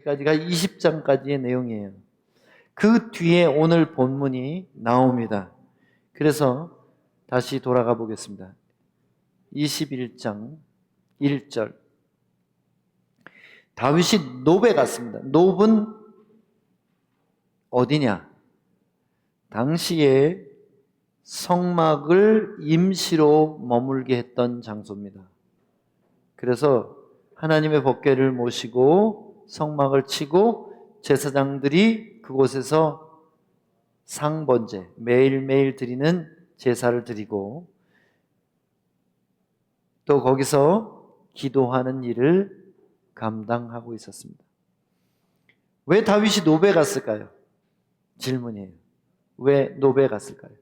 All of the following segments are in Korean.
여기까지가 20장까지의 내용이에요. 그 뒤에 오늘 본문이 나옵니다. 그래서 다시 돌아가 보겠습니다. 21장 1절. 다윗이 노베 갔습니다. 노브는 어디냐? 당시에 성막을 임시로 머물게 했던 장소입니다. 그래서 하나님의 법궤를 모시고 성막을 치고 제사장들이 그곳에서 상번제, 매일매일 드리는 제사를 드리고 또 거기서 기도하는 일을 감당하고 있었습니다. 왜 다윗이 노베 갔을까요? 질문이에요. 왜 노베 갔을까요?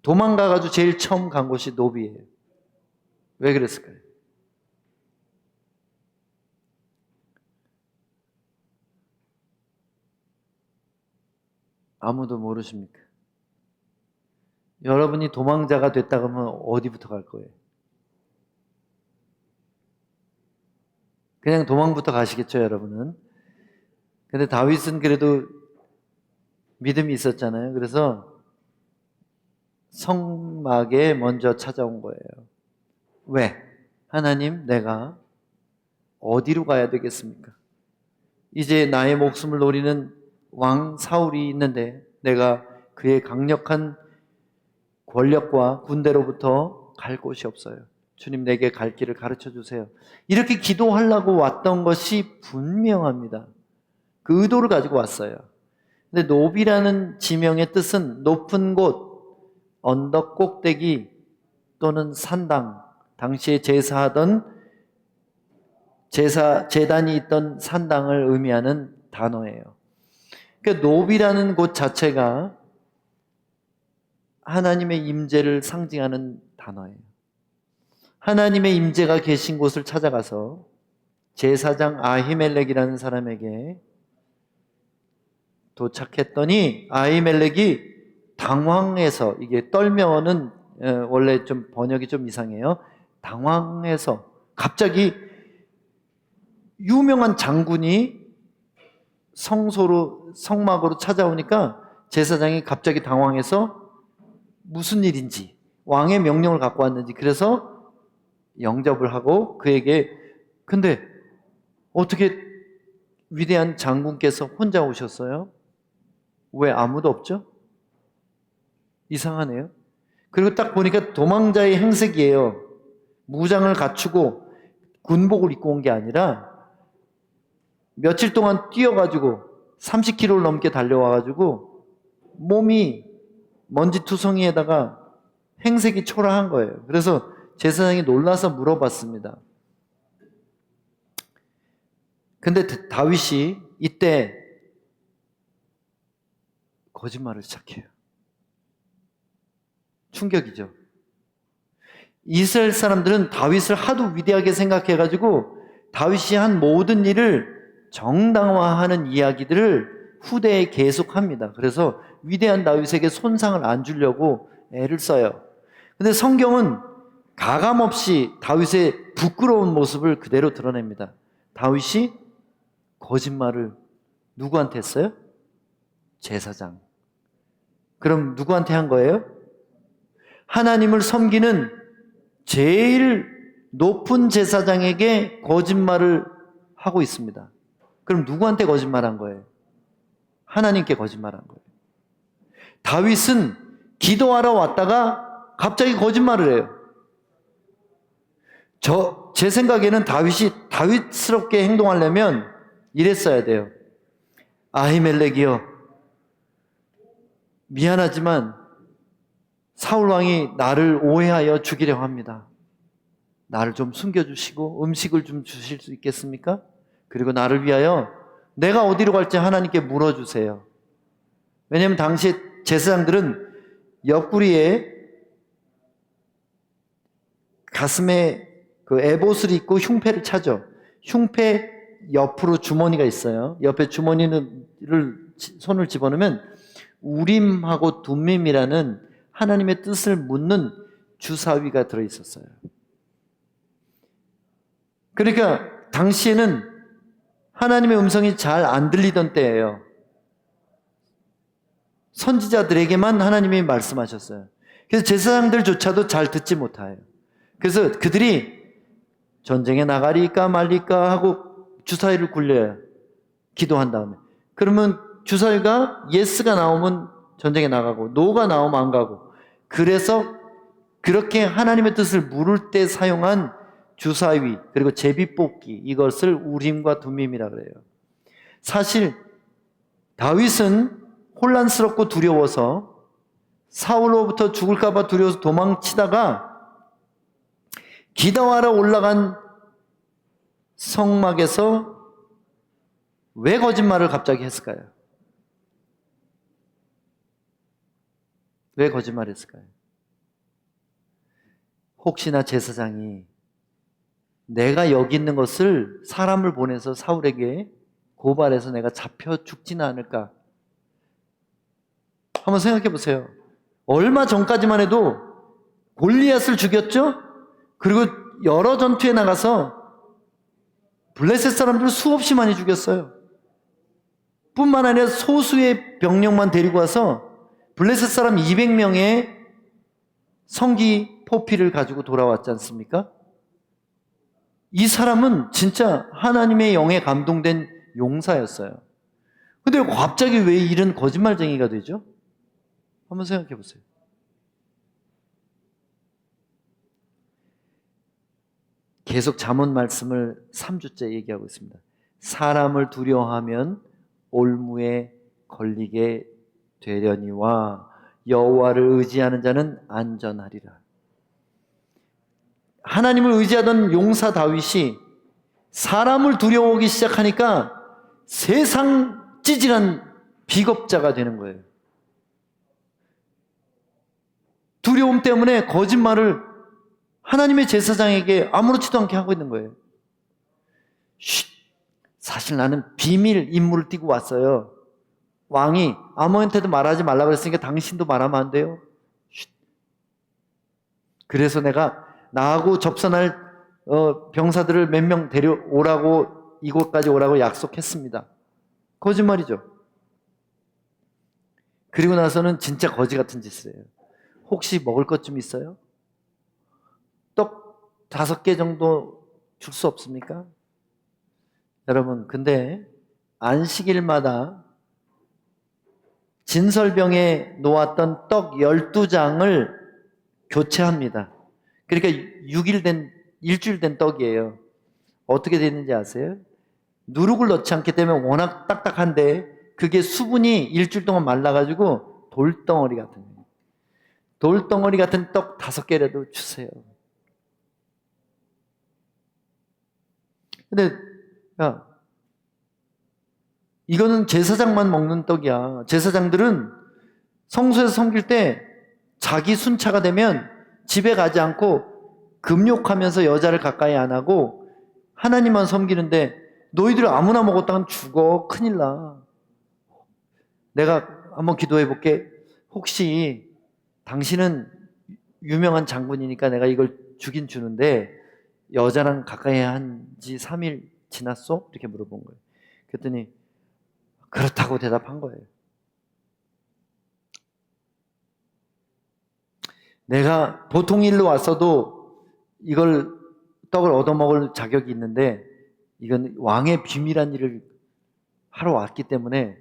도망가가지고 제일 처음 간 곳이 노비예요. 왜 그랬을까요? 아무도 모르십니까? 여러분이 도망자가 됐다 그러면 어디부터 갈 거예요? 그냥 도망부터 가시겠죠, 여러분은? 근데 다윗은 그래도 믿음이 있었잖아요. 그래서 성막에 먼저 찾아온 거예요. 왜? 하나님, 내가 어디로 가야 되겠습니까? 이제 나의 목숨을 노리는 왕 사울이 있는데 내가 그의 강력한 권력과 군대로부터 갈 곳이 없어요. 주님, 내게 갈 길을 가르쳐 주세요. 이렇게 기도하려고 왔던 것이 분명합니다. 그 의도를 가지고 왔어요. 근데 노비라는 지명의 뜻은 높은 곳, 언덕 꼭대기 또는 산당, 당시에 제사하던 제단이 있던 산당을 의미하는 단어예요. 그러니까 노비라는 곳 자체가 하나님의 임재를 상징하는 단어예요. 하나님의 임재가 계신 곳을 찾아가서 제사장 아히멜렉이라는 사람에게 도착했더니 아히멜렉이 당황해서, 이게 떨면은 원래 좀 번역이 좀 이상해요. 당황해서 갑자기 유명한 장군이 성막으로 찾아오니까 제사장이 갑자기 당황해서 무슨 일인지, 왕의 명령을 갖고 왔는지, 그래서 영접을 하고 그에게, 근데 어떻게 위대한 장군께서 혼자 오셨어요? 왜 아무도 없죠? 이상하네요. 그리고 딱 보니까 도망자의 행색이에요. 무장을 갖추고 군복을 입고 온 게 아니라 며칠 동안 뛰어가지고 30km를 넘게 달려와가지고 몸이 먼지투성이에다가 행색이 초라한 거예요. 그래서 제사장이 놀라서 물어봤습니다. 근데 다윗이 이때 거짓말을 시작해요. 충격이죠. 이스라엘 사람들은 다윗을 하도 위대하게 생각해가지고 다윗이 한 모든 일을 정당화하는 이야기들을 후대에 계속합니다. 그래서 위대한 다윗에게 손상을 안 주려고 애를 써요. 근데 성경은 가감없이 다윗의 부끄러운 모습을 그대로 드러냅니다. 다윗이 거짓말을 누구한테 했어요? 제사장. 그럼 누구한테 한 거예요? 하나님을 섬기는 제일 높은 제사장에게 거짓말을 하고 있습니다. 그럼 누구한테 거짓말한 거예요? 하나님께 거짓말한 거예요. 다윗은 기도하러 왔다가 갑자기 거짓말을 해요. 제 생각에는 다윗이 다윗스럽게 행동하려면 이랬어야 돼요. 아히멜렉이여, 미안하지만 사울 왕이 나를 오해하여 죽이려 합니다. 나를 좀 숨겨주시고 음식을 좀 주실 수 있겠습니까? 그리고 나를 위하여 내가 어디로 갈지 하나님께 물어주세요. 왜냐하면 당시에 제사장들은 옆구리에 가슴에 그 에봇을 입고 흉패를 차죠. 흉패 옆으로 주머니가 있어요. 옆에 주머니를 손을 집어넣으면 우림하고 둠밈이라는 하나님의 뜻을 묻는 주사위가 들어있었어요. 그러니까 당시에는 하나님의 음성이 잘 안 들리던 때예요. 선지자들에게만 하나님이 말씀하셨어요. 그래서 제사장들조차도 잘 듣지 못해요. 그래서 그들이 전쟁에 나가리까 말리까 하고 주사위를 굴려요. 기도한 다음에. 그러면 주사위가 예스가 나오면 전쟁에 나가고 노가 나오면 안 가고. 그래서 그렇게 하나님의 뜻을 물을 때 사용한 주사위 그리고 제비뽑기 이것을 우림과 둠밈이라 그래요. 사실 다윗은 혼란스럽고 두려워서 사울로부터 죽을까 봐 두려워서 도망치다가 기도하러 올라간 성막에서 왜 거짓말을 갑자기 했을까요? 왜 거짓말했을까요? 혹시나 제사장이 내가 여기 있는 것을 사람을 보내서 사울에게 고발해서 내가 잡혀 죽지는 않을까? 한번 생각해 보세요. 얼마 전까지만 해도 골리앗을 죽였죠? 그리고 여러 전투에 나가서 블레셋 사람들을 수없이 많이 죽였어요. 뿐만 아니라 소수의 병력만 데리고 와서 블레셋 사람 200명의 성기 포피를 가지고 돌아왔지 않습니까? 이 사람은 진짜 하나님의 영에 감동된 용사였어요. 근데 갑자기 왜 이런 거짓말쟁이가 되죠? 한번 생각해 보세요. 계속 잠언 말씀을 3주째 얘기하고 있습니다. 사람을 두려워하면 올무에 걸리게 되려니와 여호와를 의지하는 자는 안전하리라. 하나님을 의지하던 용사 다윗이 사람을 두려워하기 시작하니까 세상 찌질한 비겁자가 되는 거예요. 두려움 때문에 거짓말을 하나님의 제사장에게 아무렇지도 않게 하고 있는 거예요. 쉿, 사실 나는 비밀 임무를 띠고 왔어요. 왕이 아무한테도 말하지 말라고 그랬으니까 당신도 말하면 안 돼요. 쉿. 그래서 내가 나하고 접선할 병사들을 몇 명 데려오라고 이곳까지 오라고 약속했습니다. 거짓말이죠. 그리고 나서는 진짜 거지 같은 짓을 해요. 혹시 먹을 것 좀 있어요? 떡 5개 정도 줄 수 없습니까? 여러분, 근데 안식일마다 진설병에 놓았던 떡 12장을 교체합니다. 그러니까 일주일 된 떡이에요. 어떻게 되는지 아세요? 누룩을 넣지 않기 때문에 워낙 딱딱한데 그게 수분이 일주일 동안 말라가지고 돌덩어리 같은 거예요. 돌덩어리 같은 떡 5개라도 주세요. 근데 야, 이거는 제사장만 먹는 떡이야. 제사장들은 성소에서 섬길 때 자기 순차가 되면 집에 가지 않고 금욕하면서 여자를 가까이 안 하고 하나님만 섬기는데 너희들 아무나 먹었다간 죽어. 큰일 나. 내가 한번 기도해 볼게. 혹시 당신은 유명한 장군이니까 내가 이걸 주긴 주는데 여자랑 가까이 한 지 3일 지났어? 이렇게 물어본 거예요. 그랬더니 그렇다고 대답한 거예요. 내가 보통 일로 왔어도 이걸 떡을 얻어먹을 자격이 있는데 이건 왕의 비밀한 일을 하러 왔기 때문에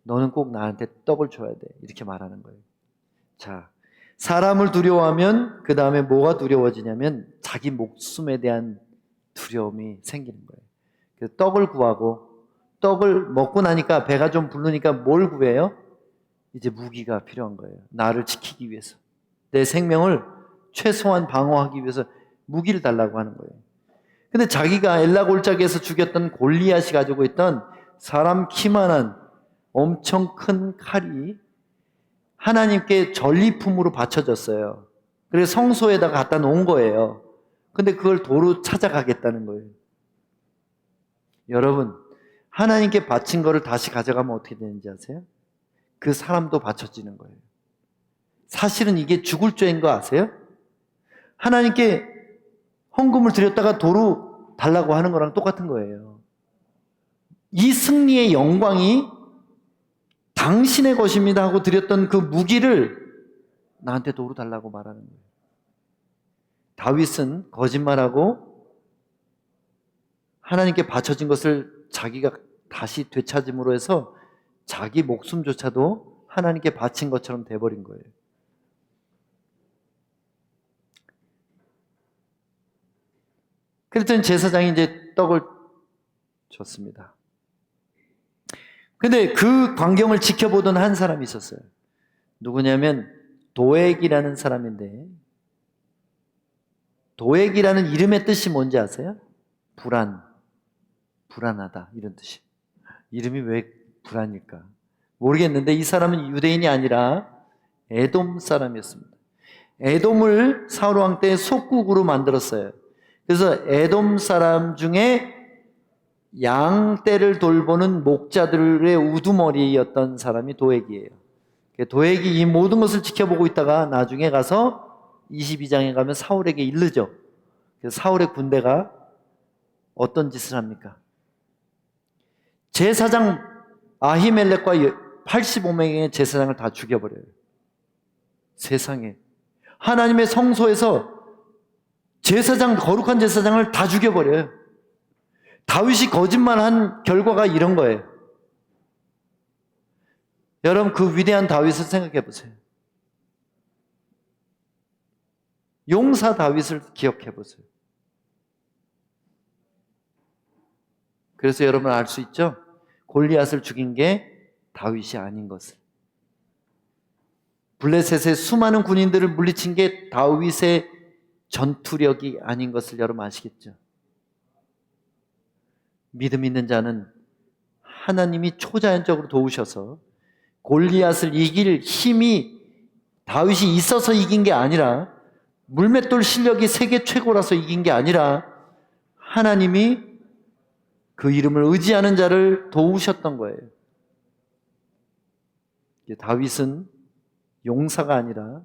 너는 꼭 나한테 떡을 줘야 돼. 이렇게 말하는 거예요. 자, 사람을 두려워하면 그 다음에 뭐가 두려워지냐면 자기 목숨에 대한 두려움이 생기는 거예요. 그래서 떡을 구하고 떡을 먹고 나니까 배가 좀 부르니까 뭘 구해요? 이제 무기가 필요한 거예요. 나를 지키기 위해서. 내 생명을 최소한 방어하기 위해서 무기를 달라고 하는 거예요. 근데 자기가 엘라 골짜기에서 죽였던 골리앗이 가지고 있던 사람 키만한 엄청 큰 칼이 하나님께 전리품으로 바쳐졌어요. 그래서 성소에다가 갖다 놓은 거예요. 근데 그걸 도로 찾아가겠다는 거예요. 여러분, 하나님께 바친 거를 다시 가져가면 어떻게 되는지 아세요? 그 사람도 바쳐지는 거예요. 사실은 이게 죽을 죄인 거 아세요? 하나님께 헌금을 드렸다가 도로 달라고 하는 거랑 똑같은 거예요. 이 승리의 영광이 당신의 것입니다 하고 드렸던 그 무기를 나한테 도로 달라고 말하는 거예요. 다윗은 거짓말하고 하나님께 바쳐진 것을 자기가 다시 되찾음으로 해서 자기 목숨조차도 하나님께 바친 것처럼 돼버린 거예요. 그랬더니 제사장이 이제 떡을 줬습니다. 근데 그 광경을 지켜보던 한 사람이 있었어요. 누구냐면 도액이라는 사람인데, 도액이라는 이름의 뜻이 뭔지 아세요? 불안하다 이런 뜻이. 이름이 왜 불안일까? 모르겠는데 이 사람은 유대인이 아니라 에돔 사람이었습니다. 에돔을 사울 왕 때 속국으로 만들었어요. 그래서 에돔 사람 중에 양떼를 돌보는 목자들의 우두머리였던 사람이 도액이에요. 도액이 이 모든 것을 지켜보고 있다가 나중에 가서 22장에 가면 사울에게 이르죠. 그래서 사울의 군대가 어떤 짓을 합니까? 제사장 아히멜렉과 85명의 제사장을 다 죽여버려요. 세상에. 하나님의 성소에서 거룩한 제사장을 다 죽여버려요. 다윗이 거짓말한 결과가 이런 거예요. 여러분, 그 위대한 다윗을 생각해 보세요. 용사 다윗을 기억해 보세요. 그래서 여러분 알 수 있죠? 골리앗을 죽인 게 다윗이 아닌 것을. 블레셋의 수많은 군인들을 물리친 게 다윗의 전투력이 아닌 것을 여러분 아시겠죠? 믿음 있는 자는 하나님이 초자연적으로 도우셔서 골리앗을 이길 힘이 다윗이 있어서 이긴 게 아니라, 물맷돌 실력이 세계 최고라서 이긴 게 아니라 하나님이 그 이름을 의지하는 자를 도우셨던 거예요. 다윗은 용사가 아니라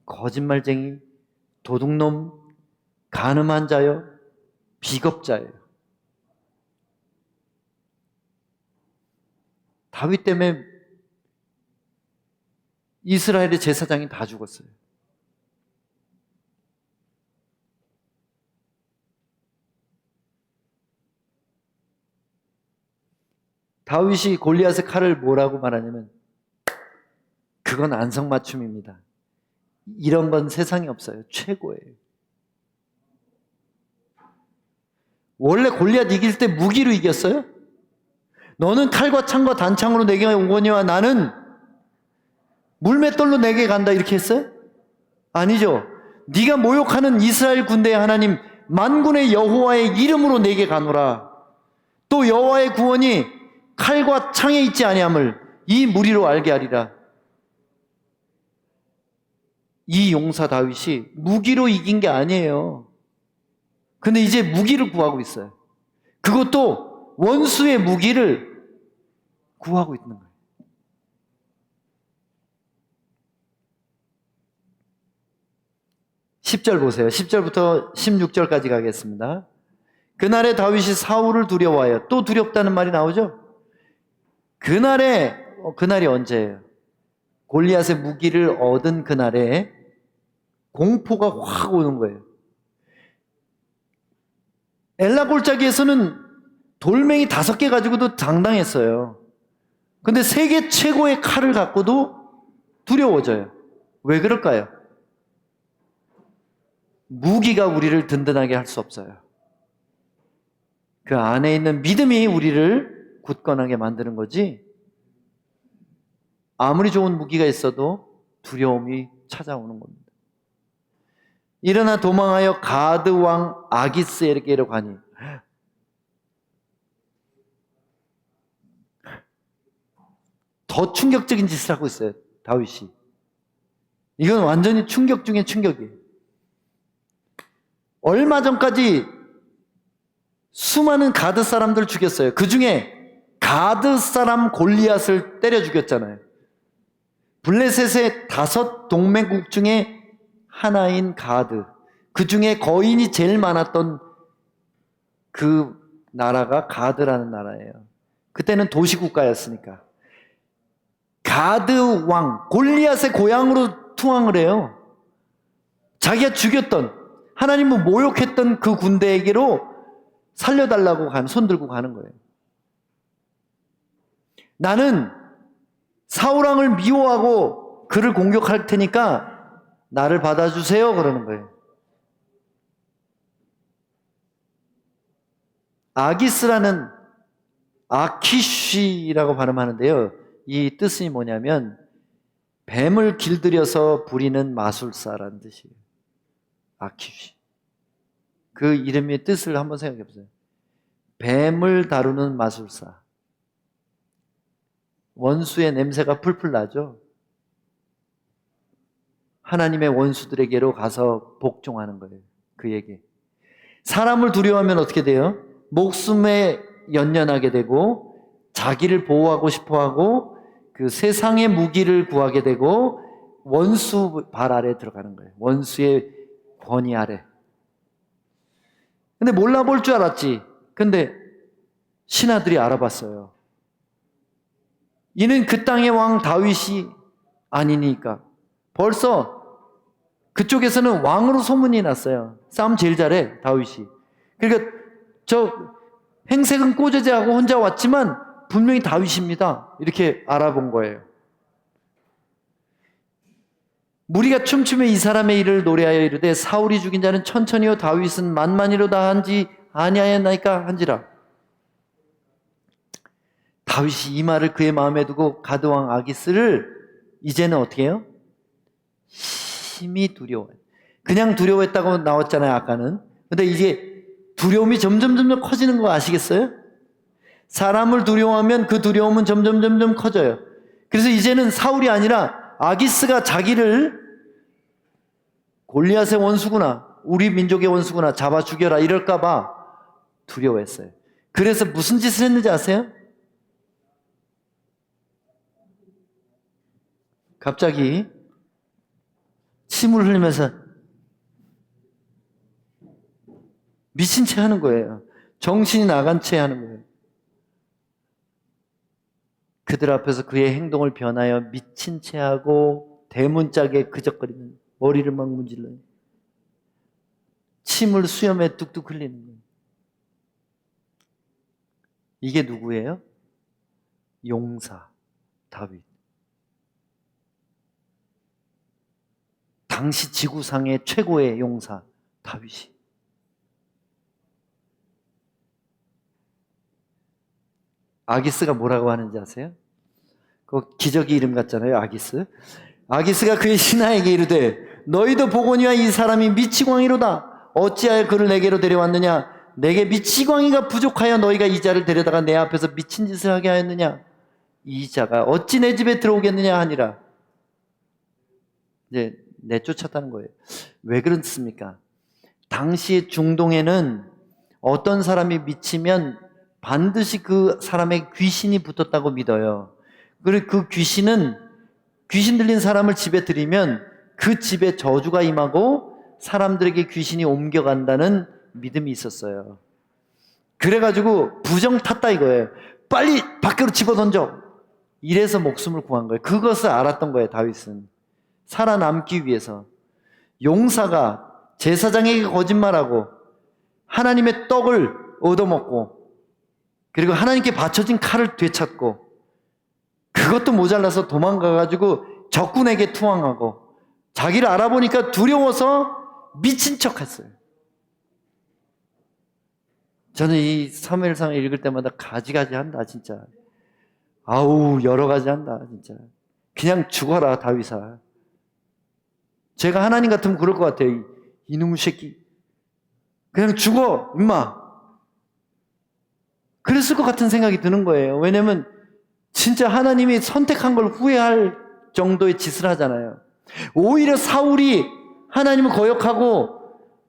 거짓말쟁이, 도둑놈, 간음한 자요, 비겁자예요. 다윗 때문에 이스라엘의 제사장이 다 죽었어요. 다윗이 골리앗의 칼을 뭐라고 말하냐면, 그건 안성맞춤입니다. 이런 건 세상에 없어요. 최고예요. 원래 골리앗 이길 때 무기로 이겼어요? 너는 칼과 창과 단창으로 내게 오거니와 나는 물맷돌로 내게 간다 이렇게 했어요? 아니죠. 네가 모욕하는 이스라엘 군대의 하나님 만군의 여호와의 이름으로 내게 가노라. 또 여호와의 구원이 칼과 창에 있지 아니함을 이 무리로 알게 하리라. 이 용사 다윗이 무기로 이긴 게 아니에요. 근데 이제 무기를 구하고 있어요. 그것도 원수의 무기를 구하고 있는 거예요. 10절 보세요. 10절부터 16절까지 가겠습니다. 그날에 다윗이 사울을 두려워하여, 또 두렵다는 말이 나오죠? 그날이 언제예요? 골리앗의 무기를 얻은 그날에 공포가 확 오는 거예요. 엘라 골짜기에서는 돌멩이 5개 가지고도 당당했어요. 근데 세계 최고의 칼을 갖고도 두려워져요. 왜 그럴까요? 무기가 우리를 든든하게 할 수 없어요. 그 안에 있는 믿음이 우리를 굳건하게 만드는 거지, 아무리 좋은 무기가 있어도 두려움이 찾아오는 겁니다. 일어나 도망하여 가드 왕 아기스에게로 가니, 더 충격적인 짓을 하고 있어요, 다윗이. 이건 완전히 충격 중에 충격이에요. 얼마 전까지 수많은 가드 사람들을 죽였어요. 그 중에 가드 사람 골리앗을 때려 죽였잖아요. 블레셋의 5 동맹국 중에 하나인 가드, 그 중에 거인이 제일 많았던 그 나라가 가드라는 나라예요. 그때는 도시국가였으니까. 가드 왕, 골리앗의 고향으로 투항을 해요. 자기가 죽였던, 하나님을 모욕했던 그 군대에게로 살려달라고 손 들고 가는 거예요. 나는 사울왕을 미워하고 그를 공격할 테니까 나를 받아주세요. 그러는 거예요. 아기스라는 아키쉬라고 발음하는데요. 이 뜻이 뭐냐면 뱀을 길들여서 부리는 마술사라는 뜻이에요. 아키쉬. 그 이름의 뜻을 한번 생각해 보세요. 뱀을 다루는 마술사. 원수의 냄새가 풀풀 나죠. 하나님의 원수들에게로 가서 복종하는 거예요. 그에게. 사람을 두려워하면 어떻게 돼요? 목숨에 연연하게 되고 자기를 보호하고 싶어하고 그 세상의 무기를 구하게 되고 원수 발 아래 들어가는 거예요. 원수의 권위 아래. 근데 몰라볼 줄 알았지. 근데 신하들이 알아봤어요. 이는 그 땅의 왕 다윗이 아니니까. 벌써 그쪽에서는 왕으로 소문이 났어요. 싸움 제일 잘해, 다윗이. 그러니까 저 행색은 꼬저지하고 혼자 왔지만 분명히 다윗입니다. 이렇게 알아본 거예요. 무리가 춤추며 이 사람의 일을 노래하여 이르되 사울이 죽인 자는 천천히요 다윗은 만만히로다 한지 아니하였나이까 한지라. 다윗이 이 말을 그의 마음에 두고 가드왕 아기스를 이제는 어떻게 해요? 심히 두려워해요. 그냥 두려워했다고 나왔잖아요, 아까는. 근데 이게 두려움이 점점 커지는 거 아시겠어요? 사람을 두려워하면 그 두려움은 점점 커져요. 그래서 이제는 사울이 아니라 아기스가 자기를 골리앗의 원수구나, 우리 민족의 원수구나, 잡아 죽여라 이럴까 봐 두려워했어요. 그래서 무슨 짓을 했는지 아세요? 갑자기 침을 흘리면서 미친 채 하는 거예요. 정신이 나간 채 하는 거예요. 그들 앞에서 그의 행동을 변하여 미친 채 하고 대문짝에 그적거리는 머리를 막 문질러요. 침을 수염에 뚝뚝 흘리는 거예요. 이게 누구예요? 용사 다윗. 당시 지구상의 최고의 용사 다윗이. 아기스가 뭐라고 하는지 아세요? 그 기적의 이름 같잖아요, 아기스. 아기스가 그의 신하에게 이르되 너희도 보거니와 이 사람이 미치광이로다. 어찌하여 그를 내게로 데려왔느냐? 내게 미치광이가 부족하여 너희가 이 자를 데려다가 내 앞에서 미친 짓을 하게 하였느냐? 이 자가 어찌 내 집에 들어오겠느냐 하니라. 이제 내쫓았다는 거예요. 왜 그렇습니까? 당시 중동에는 어떤 사람이 미치면 반드시 그 사람의 귀신이 붙었다고 믿어요. 그리고 그 귀신은 귀신 들린 사람을 집에 들이면 그 집에 저주가 임하고 사람들에게 귀신이 옮겨간다는 믿음이 있었어요. 그래가지고 부정 탔다 이거예요. 빨리 밖으로 집어던져. 이래서 목숨을 구한 거예요. 그것을 알았던 거예요, 다윗은. 살아남기 위해서. 용사가 제사장에게 거짓말하고 하나님의 떡을 얻어먹고 그리고 하나님께 바쳐진 칼을 되찾고 그것도 모자라서 도망가가지고 적군에게 투항하고 자기를 알아보니까 두려워서 미친 척 했어요. 저는 이 사무엘상 읽을 때마다 가지가지 한다 진짜. 아우 여러 가지 한다 진짜. 그냥 죽어라 다윗아. 제가 하나님 같으면 그럴 것 같아요. 이놈의 새끼 그냥 죽어 임마. 그랬을 것 같은 생각이 드는 거예요. 왜냐면 진짜 하나님이 선택한 걸 후회할 정도의 짓을 하잖아요. 오히려 사울이 하나님을 거역하고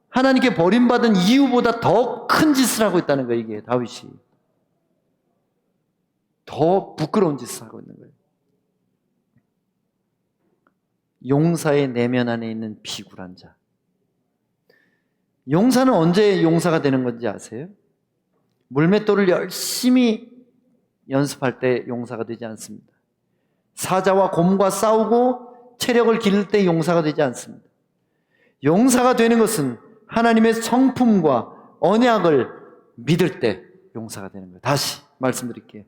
하나님께 버림받은 이유보다 더 큰 짓을 하고 있다는 거예요. 이게 다윗이. 더 부끄러운 짓을 하고 있는 거예요. 용사의 내면 안에 있는 비굴한 자. 용사는 언제 용사가 되는 건지 아세요? 물맷돌을 열심히 연습할 때 용사가 되지 않습니다. 사자와 곰과 싸우고 체력을 기를 때 용사가 되지 않습니다. 용사가 되는 것은 하나님의 성품과 언약을 믿을 때 용사가 되는 거예요. 다시 말씀드릴게요.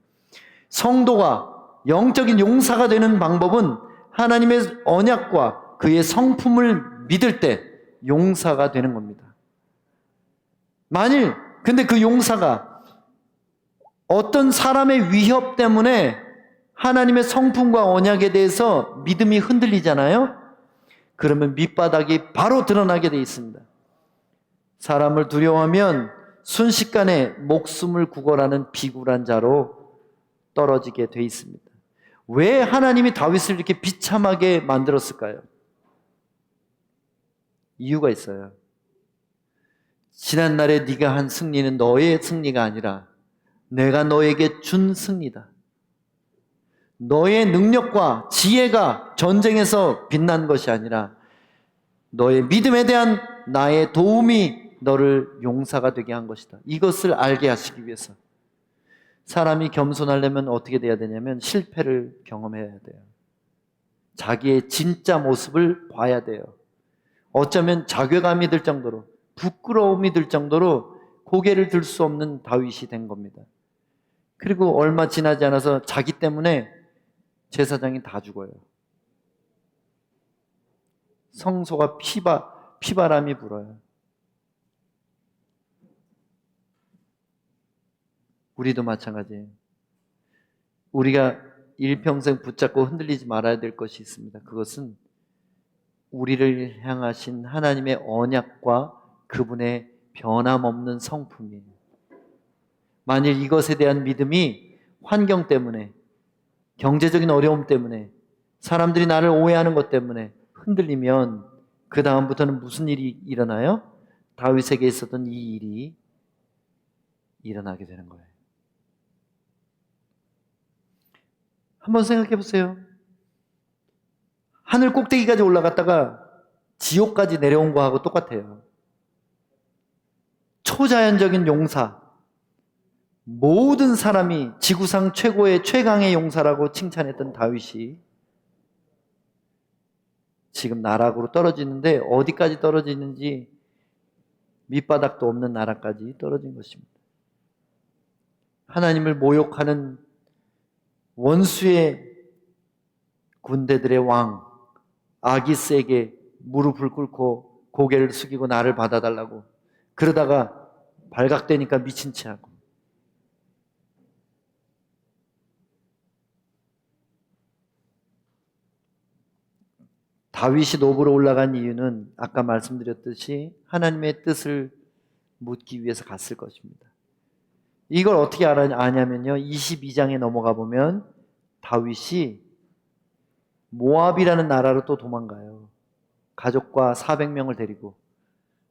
성도가 영적인 용사가 되는 방법은 하나님의 언약과 그의 성품을 믿을 때 용사가 되는 겁니다. 만일 근데 그 용사가 어떤 사람의 위협 때문에 하나님의 성품과 언약에 대해서 믿음이 흔들리잖아요. 그러면 밑바닥이 바로 드러나게 돼 있습니다. 사람을 두려워하면 순식간에 목숨을 구걸하는 비굴한 자로 떨어지게 돼 있습니다. 왜 하나님이 다윗을 이렇게 비참하게 만들었을까요? 이유가 있어요. 지난날에 네가 한 승리는 너의 승리가 아니라 내가 너에게 준 승리다. 너의 능력과 지혜가 전쟁에서 빛난 것이 아니라 너의 믿음에 대한 나의 도움이 너를 용사가 되게 한 것이다. 이것을 알게 하시기 위해서 사람이 겸손하려면 어떻게 돼야 되냐면 실패를 경험해야 돼요. 자기의 진짜 모습을 봐야 돼요. 어쩌면 자괴감이 들 정도로, 부끄러움이 들 정도로 고개를 들 수 없는 다윗이 된 겁니다. 그리고 얼마 지나지 않아서 자기 때문에 제사장이 다 죽어요. 성소가 피바람이 불어요. 우리도 마찬가지예요. 우리가 일평생 붙잡고 흔들리지 말아야 될 것이 있습니다. 그것은 우리를 향하신 하나님의 언약과 그분의 변함없는 성품이에요. 만일 이것에 대한 믿음이 환경 때문에, 경제적인 어려움 때문에, 사람들이 나를 오해하는 것 때문에 흔들리면 그 다음부터는 무슨 일이 일어나요? 다윗에게 있었던 이 일이 일어나게 되는 거예요. 한번 생각해 보세요. 하늘 꼭대기까지 올라갔다가 지옥까지 내려온 거하고 똑같아요. 초자연적인 용사, 모든 사람이 지구상 최고의 최강의 용사라고 칭찬했던 다윗이 지금 나락으로 떨어지는데 어디까지 떨어지는지 밑바닥도 없는 나락까지 떨어진 것입니다. 하나님을 모욕하는 원수의 군대들의 왕 아기스에게 무릎을 꿇고 고개를 숙이고 나를 받아달라고 그러다가 발각되니까 미친 채 하고 다윗이 노브로 올라간 이유는 아까 말씀드렸듯이 하나님의 뜻을 묻기 위해서 갔을 것입니다. 이걸 어떻게 아냐면요. 22장에 넘어가 보면 다윗이 모압이라는 나라로 또 도망가요. 가족과 400명을 데리고.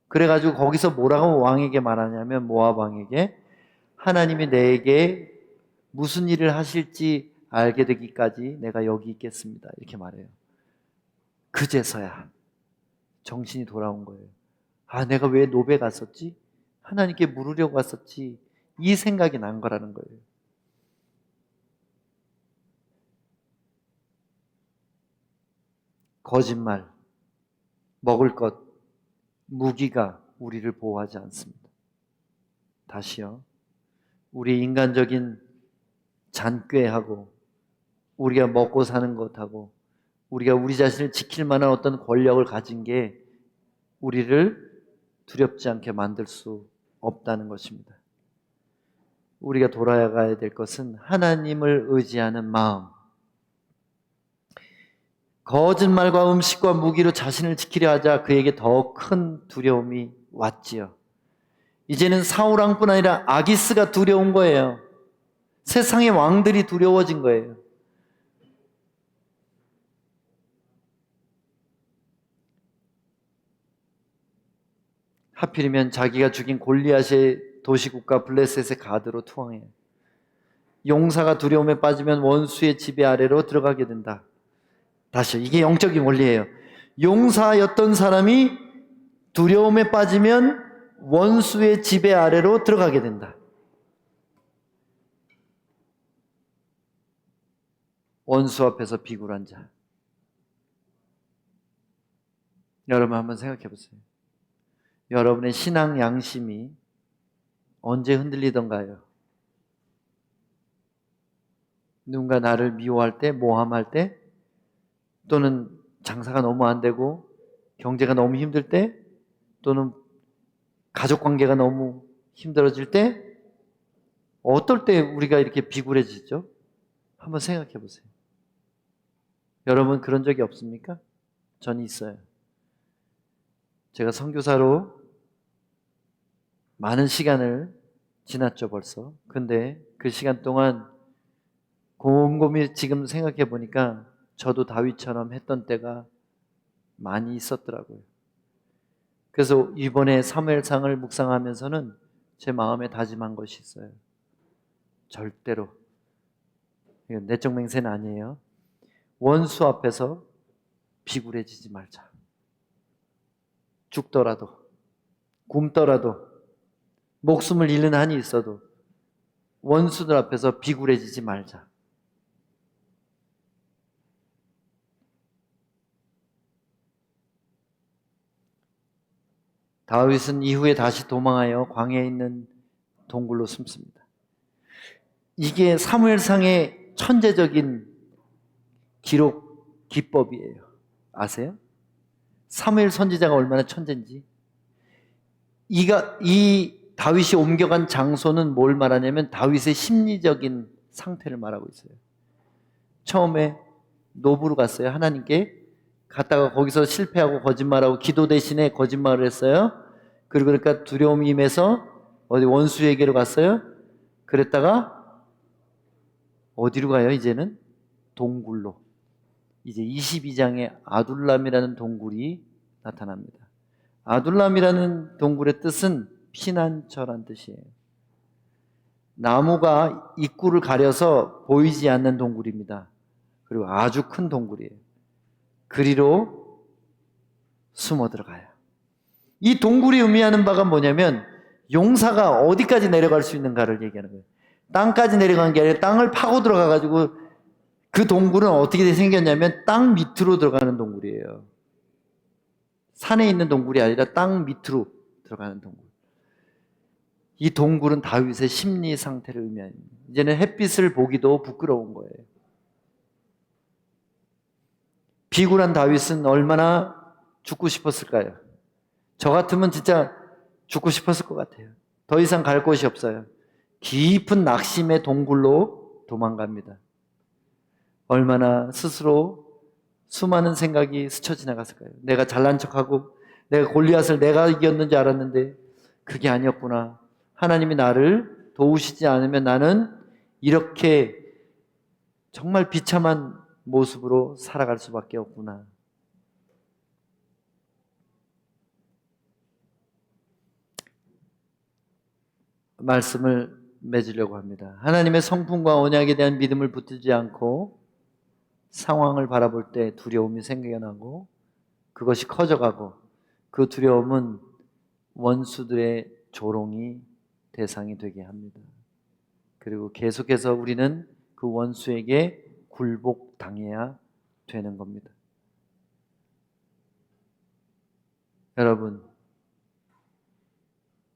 그래가지고 거기서 뭐라고 왕에게 말하냐면 모압 왕에게 하나님이 내게 무슨 일을 하실지 알게 되기까지 내가 여기 있겠습니다. 이렇게 말해요. 그제서야 정신이 돌아온 거예요. 아, 내가 왜 노베 갔었지? 하나님께 물으려고 갔었지. 이 생각이 난 거라는 거예요. 거짓말, 먹을 것, 무기가 우리를 보호하지 않습니다. 다시요. 우리 인간적인 잔꾀하고 우리가 먹고 사는 것하고 우리가 우리 자신을 지킬 만한 어떤 권력을 가진 게 우리를 두렵지 않게 만들 수 없다는 것입니다. 우리가 돌아가야 될 것은 하나님을 의지하는 마음. 거짓말과 음식과 무기로 자신을 지키려 하자 그에게 더 큰 두려움이 왔지요. 이제는 사울왕뿐 아니라 아기스가 두려운 거예요. 세상의 왕들이 두려워진 거예요. 하필이면 자기가 죽인 골리앗의 도시국가 블레셋의 가드로 투항해요. 용사가 두려움에 빠지면 원수의 지배 아래로 들어가게 된다. 다시 이게 영적인 원리예요. 용사였던 사람이 두려움에 빠지면 원수의 지배 아래로 들어가게 된다. 원수 앞에서 비굴한 자. 여러분 한번 생각해 보세요. 여러분의 신앙 양심이 언제 흔들리던가요? 누군가 나를 미워할 때, 모함할 때, 또는 장사가 너무 안 되고 경제가 너무 힘들 때, 또는 가족 관계가 너무 힘들어질 때, 어떨 때 우리가 이렇게 비굴해지죠? 한번 생각해 보세요. 여러분 그런 적이 없습니까? 전 있어요. 제가 선교사로 많은 시간을 지났죠 벌써. 근데 그 시간 동안 곰곰이 지금 생각해 보니까 저도 다윗처럼 했던 때가 많이 있었더라고요. 그래서 이번에 사무엘상을 묵상하면서는 제 마음에 다짐한 것이 있어요. 절대로, 이건 내적 맹세는 아니에요. 원수 앞에서 비굴해지지 말자. 죽더라도, 굶더라도, 목숨을 잃는 한이 있어도 원수들 앞에서 비굴해지지 말자. 다윗은 이후에 다시 도망하여 광야에 있는 동굴로 숨습니다. 이게 사무엘상의 천재적인 기록 기법이에요. 아세요? 사무엘 선지자가 얼마나 천재인지. 이 다윗이 옮겨간 장소는 뭘 말하냐면 다윗의 심리적인 상태를 말하고 있어요. 처음에 노브로 갔어요. 하나님께 갔다가 거기서 실패하고 거짓말하고 기도 대신에 거짓말을 했어요. 그러니까 두려움이 임해서 어디 원수에게로 갔어요. 그랬다가 어디로 가요? 이제는 동굴로. 이제 22장에 아둘람이라는 동굴이 나타납니다. 아둘람이라는 동굴의 뜻은 피난처란 뜻이에요. 나무가 입구를 가려서 보이지 않는 동굴입니다. 그리고 아주 큰 동굴이에요. 그리로 숨어 들어가요. 이 동굴이 의미하는 바가 뭐냐면 용사가 어디까지 내려갈 수 있는가를 얘기하는 거예요. 땅까지 내려간 게 아니라 땅을 파고 들어가가지고 그 동굴은 어떻게 생겼냐면 땅 밑으로 들어가는 동굴이에요. 산에 있는 동굴이 아니라 땅 밑으로 들어가는 동굴. 이 동굴은 다윗의 심리 상태를 의미합니다. 이제는 햇빛을 보기도 부끄러운 거예요. 비굴한 다윗은 얼마나 죽고 싶었을까요? 저 같으면 진짜 죽고 싶었을 것 같아요. 더 이상 갈 곳이 없어요. 깊은 낙심의 동굴로 도망갑니다. 얼마나 스스로 수많은 생각이 스쳐 지나갔을까요? 내가 잘난 척하고 내가 골리앗을 내가 이겼는지 알았는데 그게 아니었구나. 하나님이 나를 도우시지 않으면 나는 이렇게 정말 비참한 모습으로 살아갈 수밖에 없구나. 말씀을 맺으려고 합니다. 하나님의 성품과 언약에 대한 믿음을 붙들지 않고 상황을 바라볼 때 두려움이 생겨나고 그것이 커져가고 그 두려움은 원수들의 조롱이 대상이 되게 합니다. 그리고 계속해서 우리는 그 원수에게 굴복당해야 되는 겁니다. 여러분,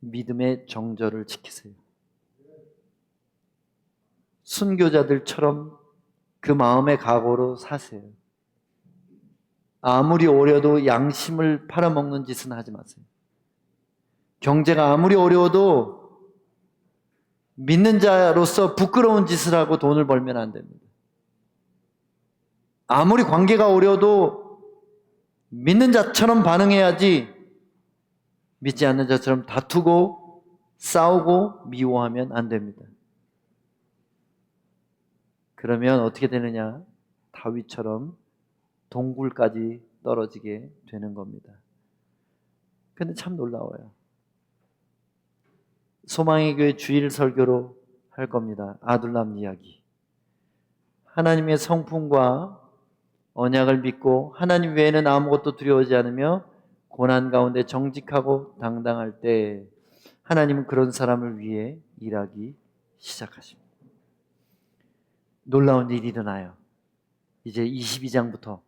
믿음의 정절을 지키세요. 순교자들처럼 그 마음의 각오로 사세요. 아무리 어려도 양심을 팔아먹는 짓은 하지 마세요. 경제가 아무리 어려워도 믿는 자로서 부끄러운 짓을 하고 돈을 벌면 안 됩니다. 아무리 관계가 어려워도 믿는 자처럼 반응해야지 믿지 않는 자처럼 다투고 싸우고 미워하면 안 됩니다. 그러면 어떻게 되느냐? 다윗처럼 동굴까지 떨어지게 되는 겁니다. 근데 참 놀라워요. 소망의 교회 주일 설교로 할 겁니다. 아둘람 이야기. 하나님의 성품과 언약을 믿고 하나님 외에는 아무것도 두려워하지 않으며 고난 가운데 정직하고 당당할 때 하나님은 그런 사람을 위해 일하기 시작하십니다. 놀라운 일이 일어나요. 이제 22장부터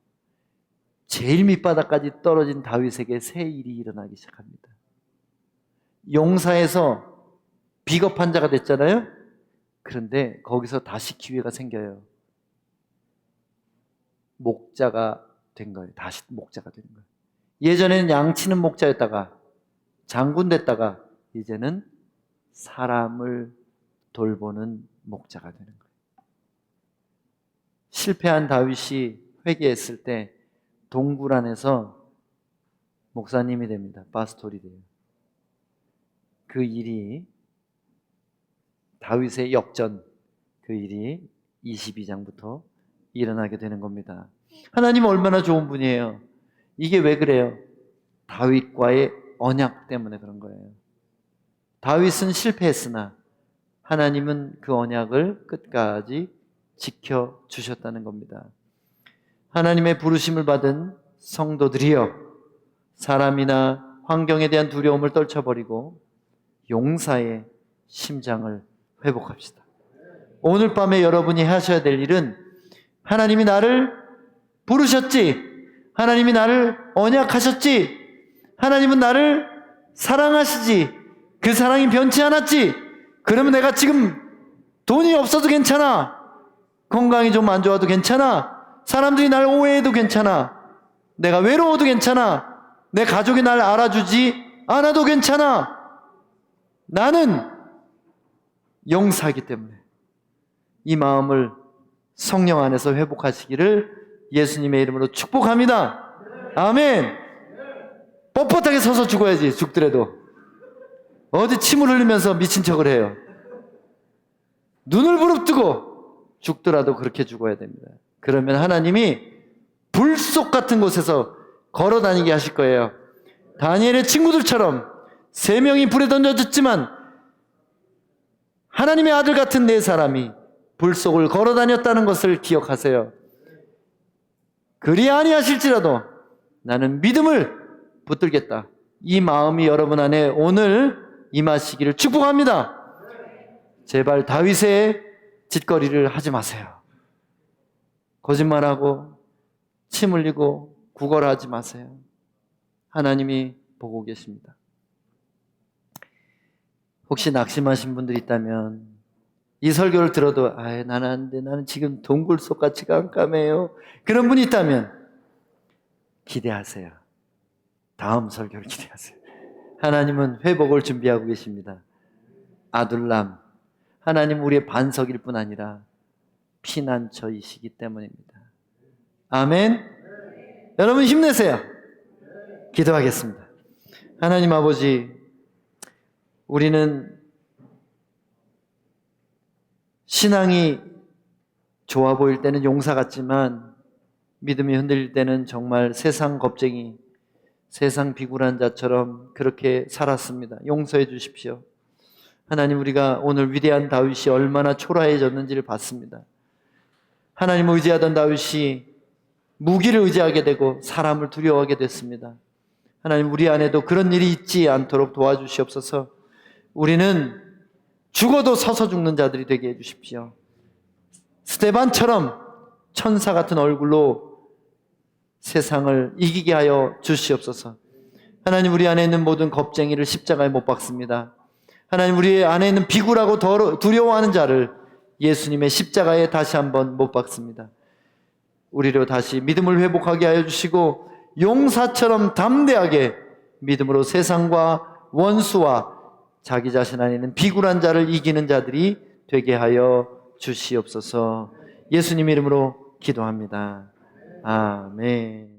제일 밑바닥까지 떨어진 다윗에게 새 일이 일어나기 시작합니다. 용사에서 비겁한 자가 됐잖아요. 그런데 거기서 다시 기회가 생겨요. 목자가 된 거예요. 다시 목자가 되는 거예요. 예전에는 양치는 목자였다가 장군 됐다가 이제는 사람을 돌보는 목자가 되는 거예요. 실패한 다윗이 회개했을 때 동굴 안에서 목사님이 됩니다. 파스토리 돼요. 그 일이 다윗의 역전, 그 일이 22장부터 일어나게 되는 겁니다. 하나님은 얼마나 좋은 분이에요. 이게 왜 그래요? 다윗과의 언약 때문에 그런 거예요. 다윗은 실패했으나 하나님은 그 언약을 끝까지 지켜주셨다는 겁니다. 하나님의 부르심을 받은 성도들이여, 사람이나 환경에 대한 두려움을 떨쳐버리고 용사의 심장을 회복합시다. 오늘 밤에 여러분이 하셔야 될 일은, 하나님이 나를 부르셨지, 하나님이 나를 언약하셨지, 하나님은 나를 사랑하시지, 그 사랑이 변치 않았지, 그러면 내가 지금 돈이 없어도 괜찮아, 건강이 좀 안 좋아도 괜찮아, 사람들이 날 오해해도 괜찮아, 내가 외로워도 괜찮아, 내 가족이 날 알아주지 않아도 괜찮아, 나는 용사이기 때문에 이 마음을 성령 안에서 회복하시기를 예수님의 이름으로 축복합니다. 아멘. 뻣뻣하게 서서 죽어야지. 죽더라도 어디 침을 흘리면서 미친 척을 해요. 눈을 부릅뜨고 죽더라도 그렇게 죽어야 됩니다. 그러면 하나님이 불 속 같은 곳에서 걸어 다니게 하실 거예요. 다니엘의 친구들처럼 3명이 불에 던져졌지만 하나님의 아들 같은 4사람이 불 속을 걸어 다녔다는 것을 기억하세요. 그리 아니하실지라도 나는 믿음을 붙들겠다. 이 마음이 여러분 안에 오늘 임하시기를 축복합니다. 제발 다윗의 짓거리를 하지 마세요. 거짓말하고 침 흘리고 구걸하지 마세요. 하나님이 보고 계십니다. 혹시 낙심하신 분들이 있다면 이 설교를 들어도 나는 안 돼, 나는 지금 동굴 속같이 깜깜해요, 그런 분이 있다면 기대하세요. 다음 설교를 기대하세요. 하나님은 회복을 준비하고 계십니다. 아둘람, 하나님 우리의 반석일 뿐 아니라 피난처이시기 때문입니다. 아멘. 여러분 힘내세요. 기도하겠습니다. 하나님 아버지, 우리는 신앙이 좋아 보일 때는 용사 같지만 믿음이 흔들릴 때는 정말 세상 겁쟁이, 세상 비굴한 자처럼 그렇게 살았습니다. 용서해 주십시오. 하나님, 우리가 오늘 위대한 다윗이 얼마나 초라해졌는지를 봤습니다. 하나님을 의지하던 다윗이 무기를 의지하게 되고 사람을 두려워하게 됐습니다. 하나님, 우리 안에도 그런 일이 있지 않도록 도와주시옵소서. 우리는 죽어도 서서 죽는 자들이 되게 해주십시오. 스데반처럼 천사 같은 얼굴로 세상을 이기게 하여 주시옵소서. 하나님, 우리 안에 있는 모든 겁쟁이를 십자가에 못 박습니다. 하나님, 우리 안에 있는 비굴하고 두려워하는 자를 예수님의 십자가에 다시 한번 못 박습니다. 우리로 다시 믿음을 회복하게 하여 주시고 용사처럼 담대하게 믿음으로 세상과 원수와 자기 자신 안에 있는 비굴한 자를 이기는 자들이 되게 하여 주시옵소서. 예수님 이름으로 기도합니다. 아멘.